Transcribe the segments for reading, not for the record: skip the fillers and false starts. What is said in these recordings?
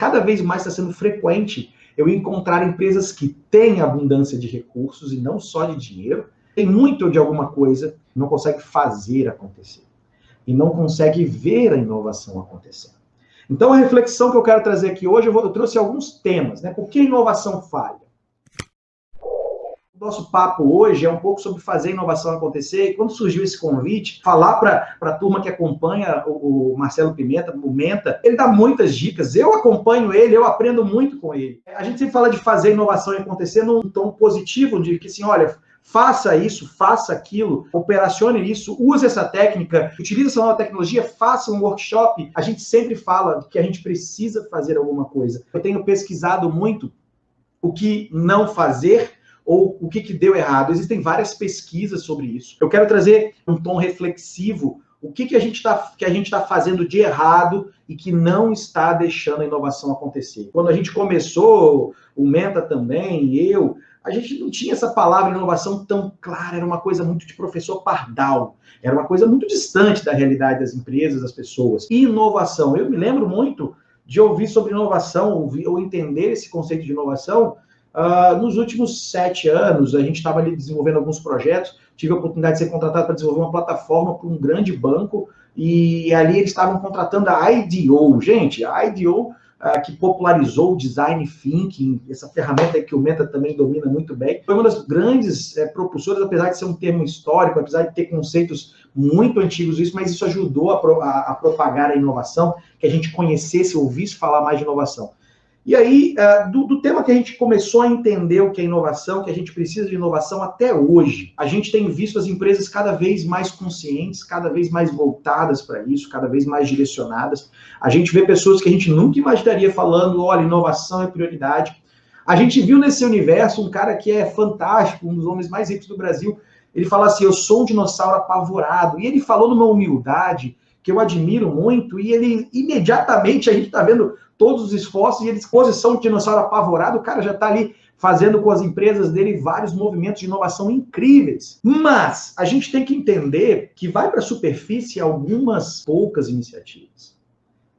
Cada vez mais está sendo frequente eu encontrar empresas que têm abundância de recursos e não só de dinheiro, tem muito de alguma coisa, não consegue fazer acontecer. E não consegue ver a inovação acontecendo. Então, a reflexão que eu quero trazer aqui hoje, eu trouxe alguns temas, né? Por que a inovação falha? O nosso papo hoje é um pouco sobre fazer a inovação acontecer. E quando surgiu esse convite, falar para a turma que acompanha o Marcelo Pimenta, o Menta, ele dá muitas dicas. Eu acompanho ele, eu aprendo muito com ele. A gente sempre fala de fazer a inovação acontecer num tom positivo, de que assim, olha, faça isso, faça aquilo, operacione isso, use essa técnica, utilize essa nova tecnologia, faça um workshop. A gente sempre fala que a gente precisa fazer alguma coisa. Eu tenho pesquisado muito o que não fazer ou o que deu errado. Existem várias pesquisas sobre isso. Eu quero trazer um tom reflexivo, o que a gente está fazendo de errado e que não está deixando a inovação acontecer. Quando a gente começou, o Menta também, a gente não tinha essa palavra inovação tão clara, era uma coisa muito de professor pardal, era uma coisa muito distante da realidade das empresas, das pessoas. E inovação, eu me lembro muito de ouvir sobre inovação, ou entender esse conceito de inovação. Nos últimos 7 anos, a gente estava ali desenvolvendo alguns projetos, tive a oportunidade de ser contratado para desenvolver uma plataforma para um grande banco, e ali eles estavam contratando a IDEO. Gente, a IDEO, que popularizou o Design Thinking, essa ferramenta aí que o Menta também domina muito bem, foi uma das grandes propulsoras, apesar de ser um termo histórico, apesar de ter conceitos muito antigos, mas isso ajudou a propagar a inovação, que a gente conhecesse, ouvisse falar mais de inovação. E aí, do tema que a gente começou a entender o que é inovação, que a gente precisa de inovação até hoje, a gente tem visto as empresas cada vez mais conscientes, cada vez mais voltadas para isso, cada vez mais direcionadas. A gente vê pessoas que a gente nunca imaginaria falando, olha, inovação é prioridade. A gente viu nesse universo um cara que é fantástico, um dos homens mais ricos do Brasil. Ele fala assim, eu sou um dinossauro apavorado. E ele falou numa humildade que eu admiro muito, e ele imediatamente, a gente está vendo todos os esforços, e a disposição de dinossauro apavorado, o cara já está ali fazendo com as empresas dele vários movimentos de inovação incríveis. Mas a gente tem que entender que vai para a superfície algumas poucas iniciativas.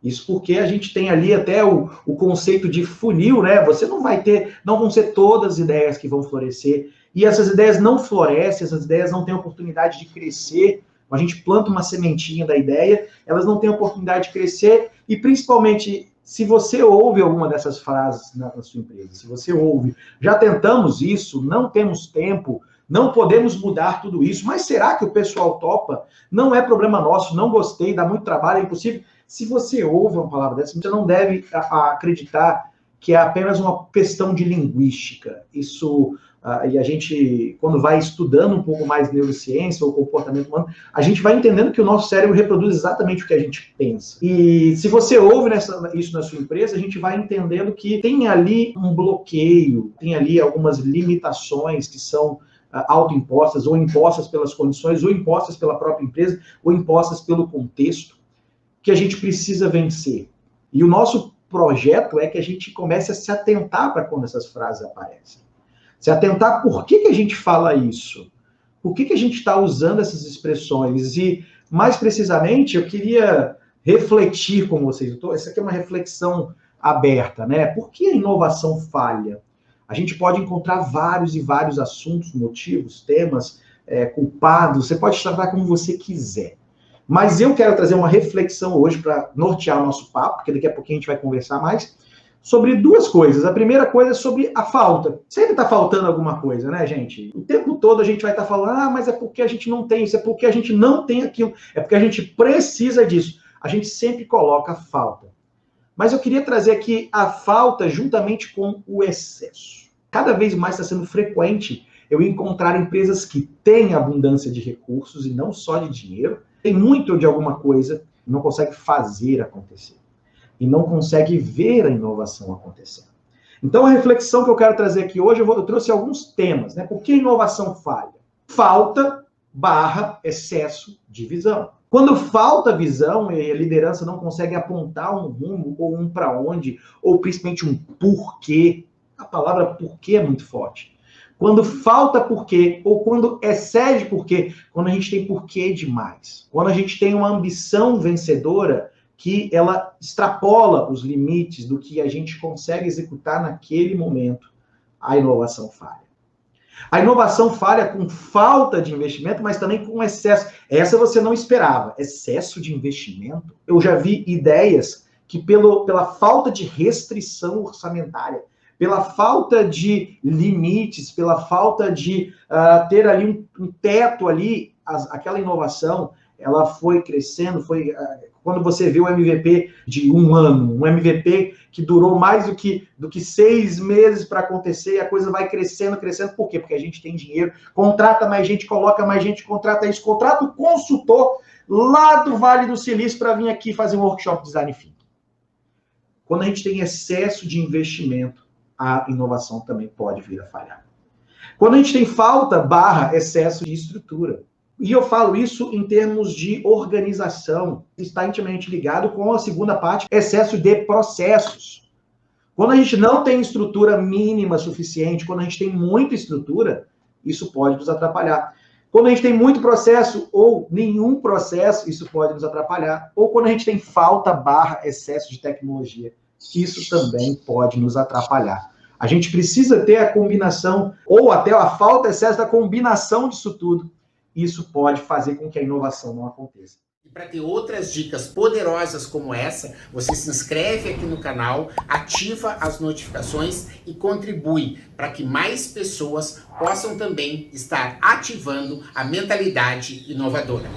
Isso porque a gente tem ali até o conceito de funil, né? Você não vão ser todas as ideias que vão florescer, e essas ideias não florescem, essas ideias não têm oportunidade de crescer. A gente planta uma sementinha da ideia, elas não têm oportunidade de crescer, e principalmente, se você ouve alguma dessas frases na sua empresa, se você ouve, já tentamos isso, não temos tempo, não podemos mudar tudo isso, mas será que o pessoal topa? Não é problema nosso, não gostei, dá muito trabalho, é impossível. Se você ouve uma palavra dessa, você não deve acreditar que é apenas uma questão de linguística. Isso... e a gente, quando vai estudando um pouco mais neurociência ou comportamento humano, a gente vai entendendo que o nosso cérebro reproduz exatamente o que a gente pensa. E se você ouve isso na sua empresa, a gente vai entendendo que tem ali um bloqueio, tem ali algumas limitações que são autoimpostas, ou impostas pelas condições, ou impostas pela própria empresa, ou impostas pelo contexto, que a gente precisa vencer. E o nosso projeto é que a gente comece a se atentar para quando essas frases aparecem. Se atentar por que a gente fala isso, por que a gente está usando essas expressões, e mais precisamente eu queria refletir com vocês. Essa aqui é uma reflexão aberta, né? Por que a inovação falha? A gente pode encontrar vários e vários assuntos, motivos, temas, culpados, você pode tratar como você quiser. Mas eu quero trazer uma reflexão hoje para nortear o nosso papo, porque daqui a pouquinho a gente vai conversar mais, sobre duas coisas. A primeira coisa é sobre a falta. Sempre está faltando alguma coisa, né, gente? O tempo todo a gente vai estar falando, mas é porque a gente não tem isso, é porque a gente não tem aquilo, é porque a gente precisa disso. A gente sempre coloca falta. Mas eu queria trazer aqui a falta juntamente com o excesso. Cada vez mais está sendo frequente eu encontrar empresas que têm abundância de recursos e não só de dinheiro, tem muito de alguma coisa e não consegue fazer acontecer. E não consegue ver a inovação acontecendo. Então, a reflexão que eu quero trazer aqui hoje, eu trouxe alguns temas, né? Por que a inovação falha? Falta / excesso de visão. Quando falta visão e a liderança não consegue apontar um rumo, ou um para onde, ou principalmente um porquê, a palavra porquê é muito forte. Quando falta porquê, ou quando excede porquê, quando a gente tem porquê demais. Quando a gente tem uma ambição vencedora, que ela extrapola os limites do que a gente consegue executar naquele momento, a inovação falha. A inovação falha com falta de investimento, mas também com excesso. Essa você não esperava. Excesso de investimento. Eu já vi ideias que, pela falta de restrição orçamentária, pela falta de limites, pela falta de ter ali um teto ali, aquela inovação, ela foi crescendo, quando você vê o MVP de um ano, um MVP que durou mais do que 6 meses para acontecer, a coisa vai crescendo, crescendo. Por quê? Porque a gente tem dinheiro, contrata mais gente, coloca mais gente, contrata isso, contrata o consultor lá do Vale do Silício para vir aqui fazer um workshop de design thinking. Quando a gente tem excesso de investimento, a inovação também pode vir a falhar. Quando a gente tem falta / excesso de estrutura. E eu falo isso em termos de organização, está intimamente ligado com a segunda parte, excesso de processos. Quando a gente não tem estrutura mínima suficiente, quando a gente tem muita estrutura, isso pode nos atrapalhar. Quando a gente tem muito processo ou nenhum processo, isso pode nos atrapalhar. Ou quando a gente tem falta / excesso de tecnologia, isso também pode nos atrapalhar. A gente precisa ter a combinação, ou até a falta, excesso da combinação disso tudo. Isso pode fazer com que a inovação não aconteça. E para ter outras dicas poderosas como essa, você se inscreve aqui no canal, ativa as notificações e contribui para que mais pessoas possam também estar ativando a mentalidade inovadora.